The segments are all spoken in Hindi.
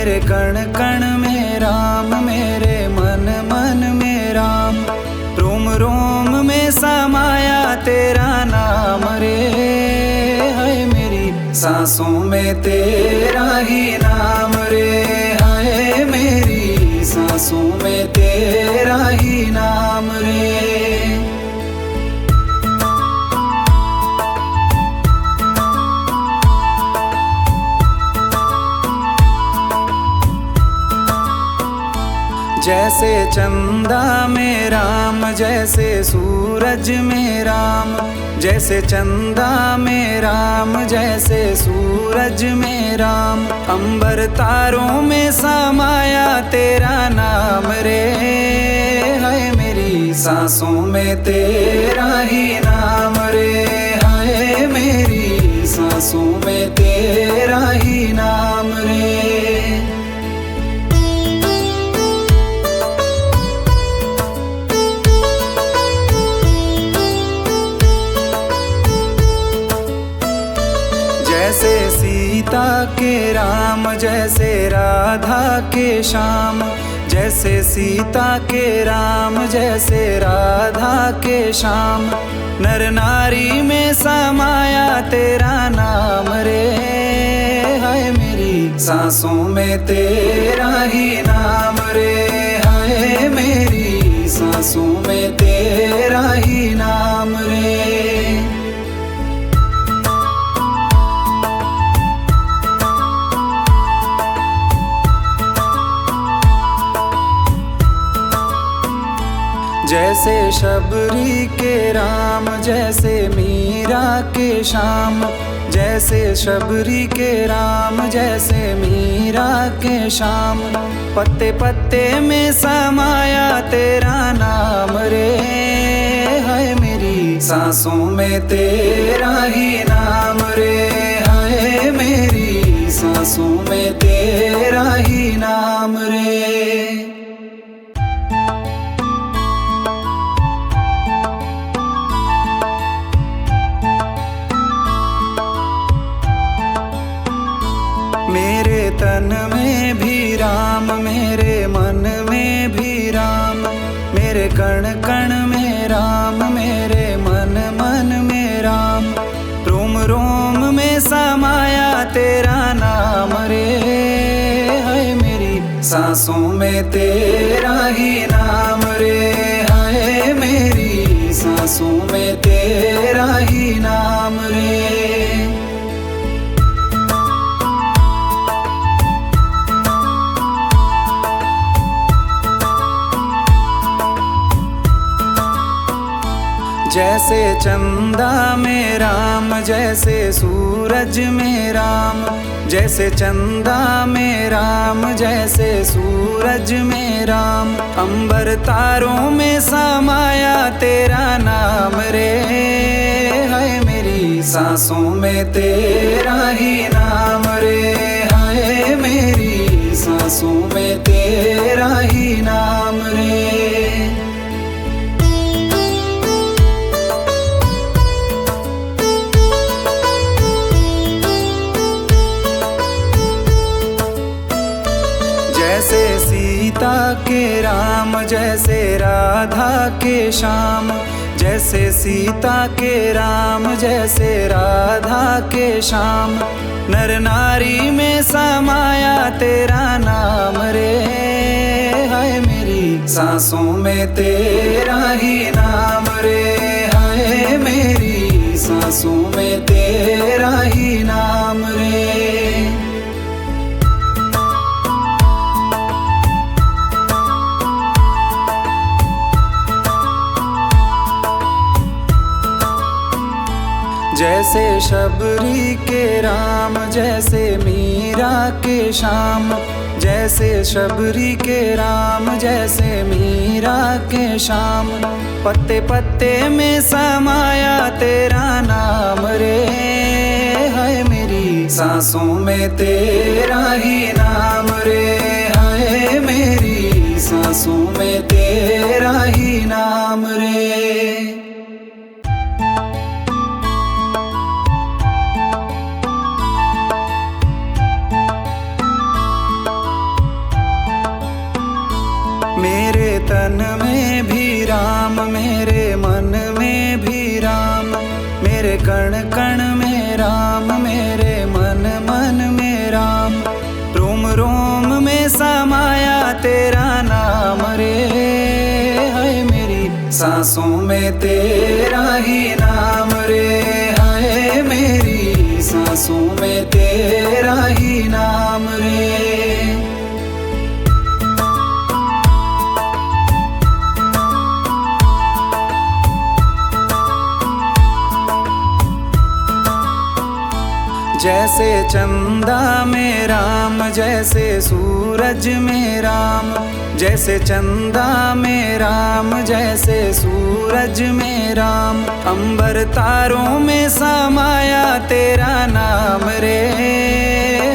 मेरे कण कण में राम, मेरे मन मन में राम, रोम रोम में समाया तेरा नाम रे। हाय मेरी सांसों में तेरा ही नाम रे, हाय मेरी सांसों में तेरा ही नाम रे। जैसे चंदा में राम, जैसे सूरज में राम, जैसे चंदा में राम, जैसे सूरज में राम, अंबर तारों में समाया तेरा नाम रे। हाय मेरी सांसों में तेरा ही नाम रे, हाय मेरी सांसों में तेरा ही नाम रे। जैसे सीता के राम, जैसे राधा के श्याम, जैसे सीता के राम, जैसे राधा के श्याम, नर नारी में समाया तेरा नाम रे। हाय मेरी सांसों में तेरा ही नाम रे, हाय मेरी सांसों में तेरा ही नाम रे। जैसे शबरी के राम, जैसे मीरा के श्याम, जैसे शबरी के राम, जैसे मीरा के श्याम, पत्ते पत्ते में समाया तेरा नाम रे। हाय मेरी सांसों में तेरा ही नाम रे, हाय मेरी सांसों में तेरा ही नाम रे। मेरे तन में भी राम, मेरे मन में भी राम, मेरे कण कण में राम, मेरे मन मन में राम, रोम रोम में समाया तेरा नाम रे। हाय मेरी सांसों में तेरा ही नाम रे, हाय मेरी सांसों में तेरा ही नाम रे। जैसे चंदा में राम, जैसे सूरज में राम, जैसे चंदा में राम, जैसे सूरज में राम, अंबर तारों में समाया तेरा नाम रे। हाय मेरी सांसों में तेरा ही नाम रे, हाय मेरी सांसों में तेरा ही नाम रे। जैसे सीता के राम, जैसे राधा के श्याम, जैसे सीता के राम, जैसे राधा के श्याम, नर नारी में समाया तेरा नाम रे। हाय मेरी सांसों में तेरा ही नाम रे, हाय मेरी सांसों में तेरा ही नाम रे। जैसे शबरी के राम, जैसे मीरा के श्याम, जैसे शबरी के राम, जैसे मीरा के श्याम, पत्ते पत्ते में समाया तेरा नाम रे। हाय मेरी सांसों में तेरा ही नाम रे, हाय मेरी सांसों में तेरा ही नाम रे। सांसों में तेरा ही नाम रे। हाय मेरी सांसों में तेरा ही नाम रे। जैसे चंदा में राम, जैसे सूरज में राम, जैसे चंदा में राम, जैसे सूरज में राम। अंबर तारों में समाया तेरा नाम रे।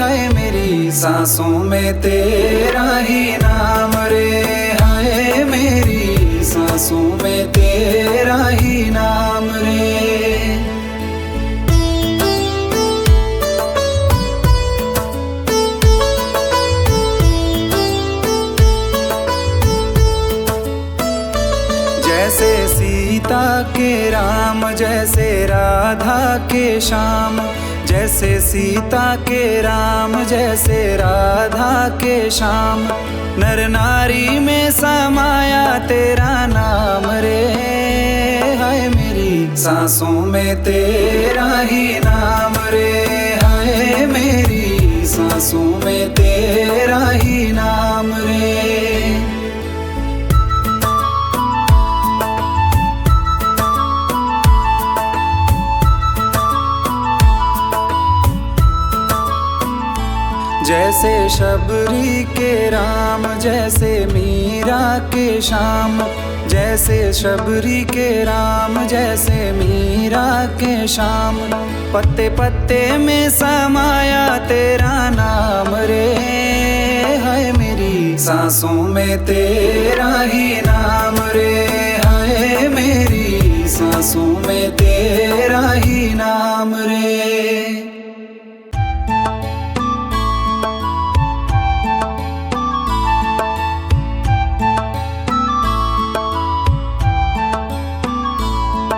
हाय मेरी सांसों में तेरा ही नाम रे। हाय मेरी सांसों में तेरा ही नाम रे। जैसे सीता के राम, जैसे राधा के श्याम, जैसे सीता के राम, जैसे राधा के श्याम। नर नारी में समाया तेरा नाम रे। हाय मेरी सांसों में तेरा ही नाम रे। हाय मेरी सांसों में तेरा ही नाम रे। जैसे शबरी के राम, जैसे मीरा के श्याम, जैसे शबरी के राम, जैसे मीरा के श्याम। पत्ते पत्ते में समाया तेरा नाम रे। हाय मेरी सांसों में तेरा ही नाम रे। हाय मेरी सांसों में तेरा ही नाम रे।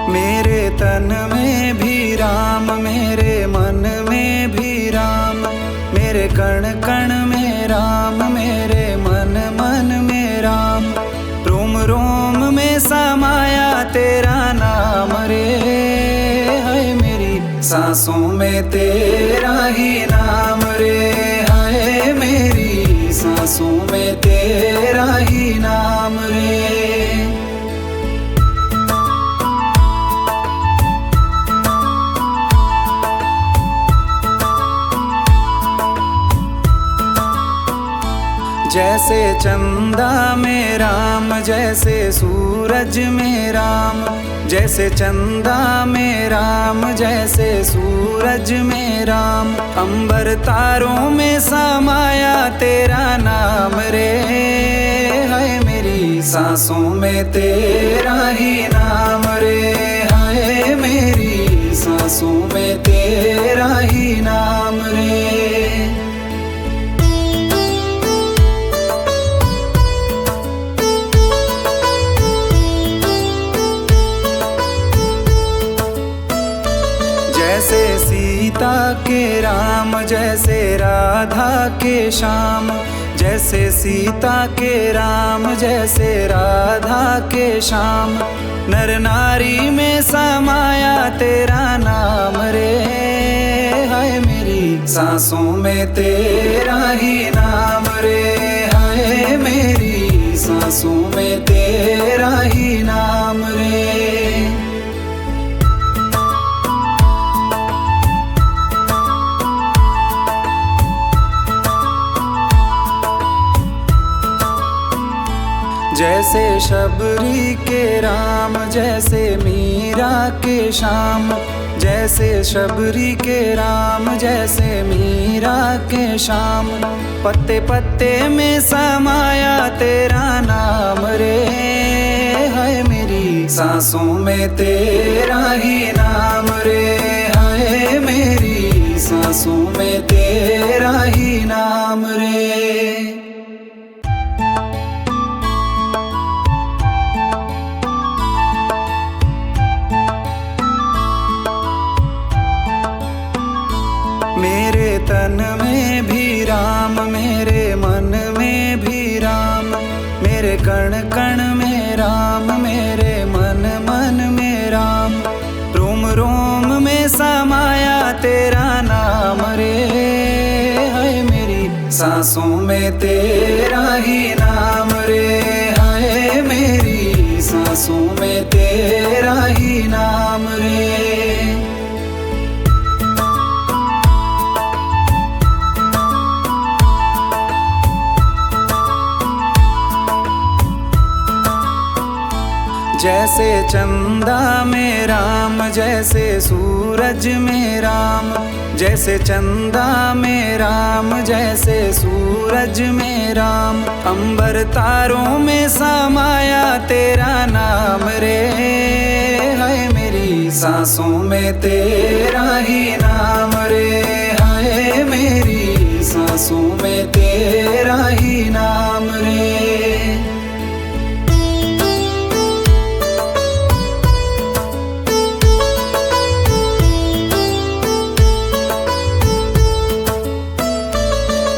मेरे तन में भी राम, मेरे मन में भी राम, मेरे कण कण में राम, मेरे मन मन में राम। रोम रोम में समाया तेरा नाम रे। हाय मेरी सांसों में तेरा ही नाम रे। हाय मेरी सांसों में तेरा ही नाम रे। जैसे चंदा में राम, जैसे सूरज में राम, जैसे चंदा में राम, जैसे सूरज में राम। अंबर तारों में समाया तेरा नाम रे। हाय मेरी सांसों में तेरा ही नाम रे। हाय मेरी सांसों में तेरा ही नाम रे। जैसे सीता के राम, जैसे राधा के श्याम, जैसे सीता के राम, जैसे राधा के श्याम। नर नारी में समाया तेरा नाम रे। हाय मेरी सांसों में तेरा ही नाम रे। हाय मेरी सांसों में तेरा ही नाम रे। जैसे शबरी के राम, जैसे मीरा के श्याम, जैसे शबरी के राम, जैसे मीरा के श्याम। पत्ते पत्ते में समाया तेरा नाम रे। हाय मेरी सांसों में तेरा ही नाम रे। हाय मेरी सांसों में तेरा ही नाम रे। मेरे तन में भी राम, मेरे मन में भी राम, मेरे कण कण में राम, मेरे मन सांसों में तेरा ही नाम रे। हाय मेरी सांसों में तेरा ही नाम रे। जैसे चंदा में राम, जैसे सूरज में राम, जैसे चंदा में राम, जैसे सूरज में राम। अंबर तारों में समाया तेरा नाम रे। हाय मेरी सांसों में तेरा ही नाम रे। हाय मेरी सांसों में तेरा ही नाम रे।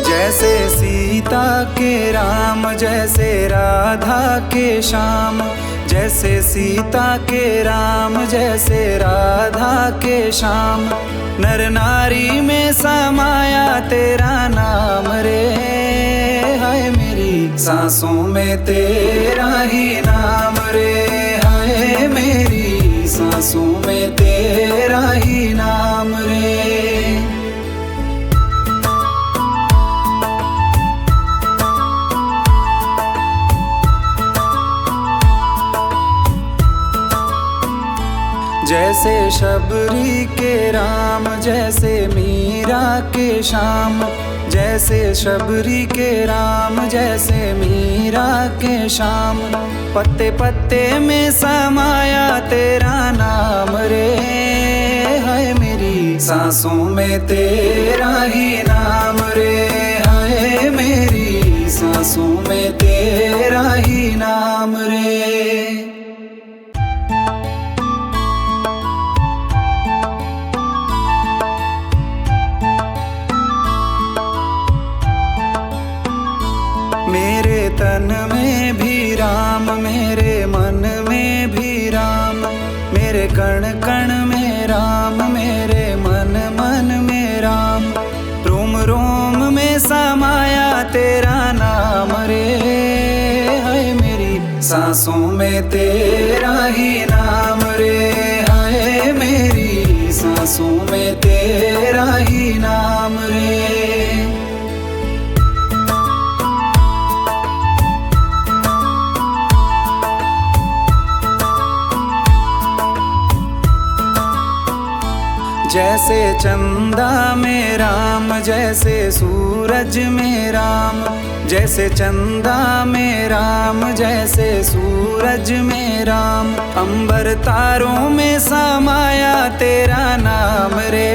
जैसे सीता के राम, जैसे राधा के श्याम, जैसे सीता के राम, जैसे राधा के श्याम। नर नारी में समाया तेरा नाम रे। हाय मेरी सांसों में तेरा ही नाम रे। हाय मेरी सांसों में तेरा ही नाम रे। जैसे शबरी के राम, जैसे मीरा के श्याम, जैसे शबरी के राम, जैसे मीरा के श्याम। पत्ते पत्ते में समाया तेरा नाम रे। हाय मेरी सांसों में तेरा ही नाम रे। हाय मेरी सांसों में तेरा ही नाम रे। मेरे तन में भी राम, मेरे मन में भी राम, मेरे कण कण में राम, मेरे मन मन में राम। रोम रोम में समाया तेरा नाम रे। हाय मेरी सांसों में तेरा ही नाम रे। हाय मेरी सांसों में तेरा ही नाम रे। जैसे चंदा में राम, जैसे सूरज में राम, जैसे चंदा में राम, जैसे सूरज में राम। अंबर तारों में समाया तेरा नाम रे।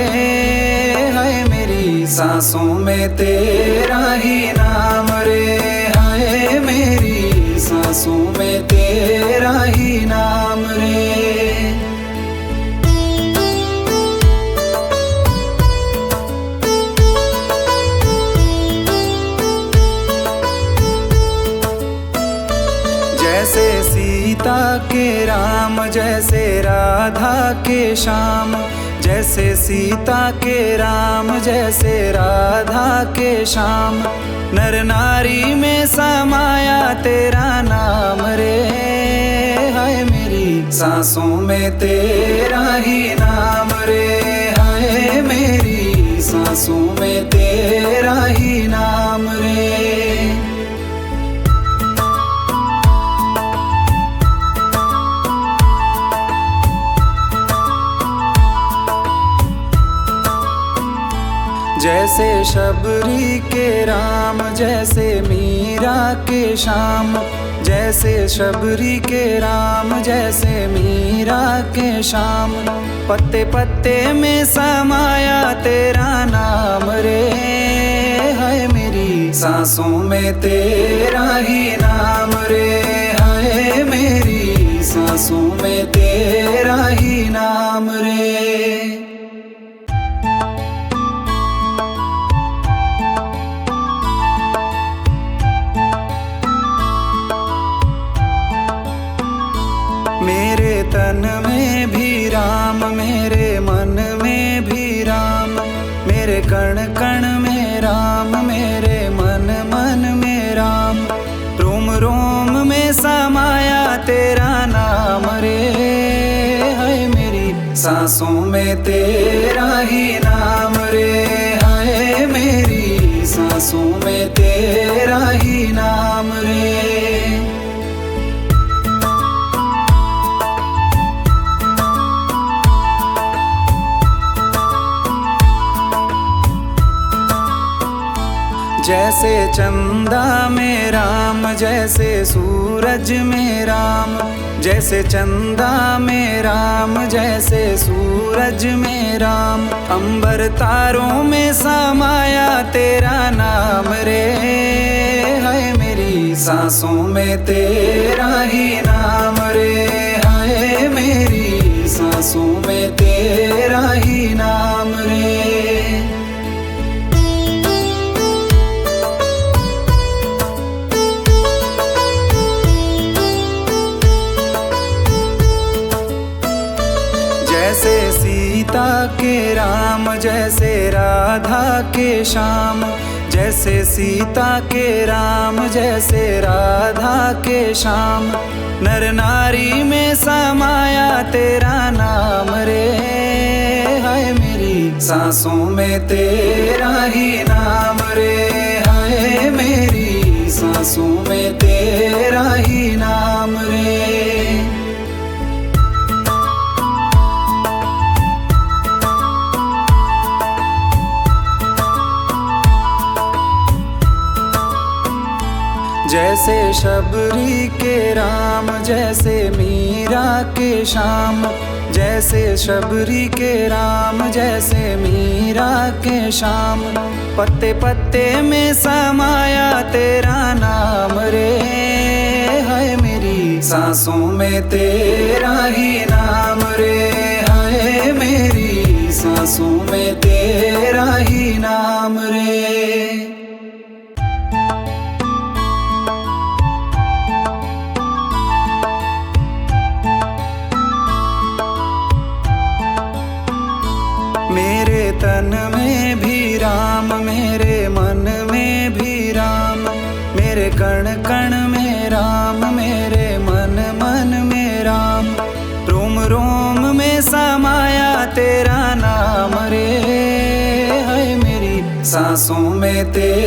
हाय मेरी सांसों में तेरा ही नाम रे। हाय मेरी सांसों में तेरा ही नाम रे। जैसे सीता के राम, जैसे राधा के श्याम, जैसे सीता के राम, जैसे राधा के श्याम। नर नारी में समाया तेरा नाम रे। हाय मेरी सांसों में तेरा ही नाम रे। हाय मेरी सांसों में तेरा ही नाम रे। जैसे शबरी के राम, जैसे मीरा के श्याम, जैसे शबरी के राम, जैसे मीरा के श्याम। पत्ते पत्ते में समाया तेरा नाम रे। हाय मेरी सांसों में तेरा ही नाम रे। हाय मेरी सांसों में तेरा ही नाम रे। मेरे तन में भी राम, मेरे मन में भी राम, मेरे कण कण में राम, मेरे तेरा ही नाम रे, हाय मेरी सांसों में तेरा ही नाम रे। जैसे चंदा में राम, जैसे सूरज में राम, जैसे चंदा में राम, जैसे सूरज में राम। अंबर तारों में समाया तेरा नाम रे, हाय मेरी सांसों में तेरा ही नाम रे, हाय मेरी सांसों में तेरा ही नाम रे। जैसे सीता के राम, जैसे राधा के श्याम, जैसे सीता के राम, जैसे राधा के श्याम। नर नारी में समाया तेरा नाम रे, हाय मेरी सांसों में तेरा ही नाम रे, हाय मेरी सांसों में तेरा ही नाम रे। जैसे शबरी के राम, जैसे मीरा के श्याम, जैसे शबरी के राम, जैसे मीरा के श्याम। पत्ते पत्ते में समाया तेरा नाम रे, हाय मेरी सांसों में तेरा ही नाम रे, हाय मेरी सांसों में तेरा ही नाम रे। मेरे तन में भी राम, मेरे मन में भी राम, मेरे कण कण में राम, मेरे मन मन में राम। रोम रोम में समाया तेरा नाम रे, हाय मेरी सांसों में तेरा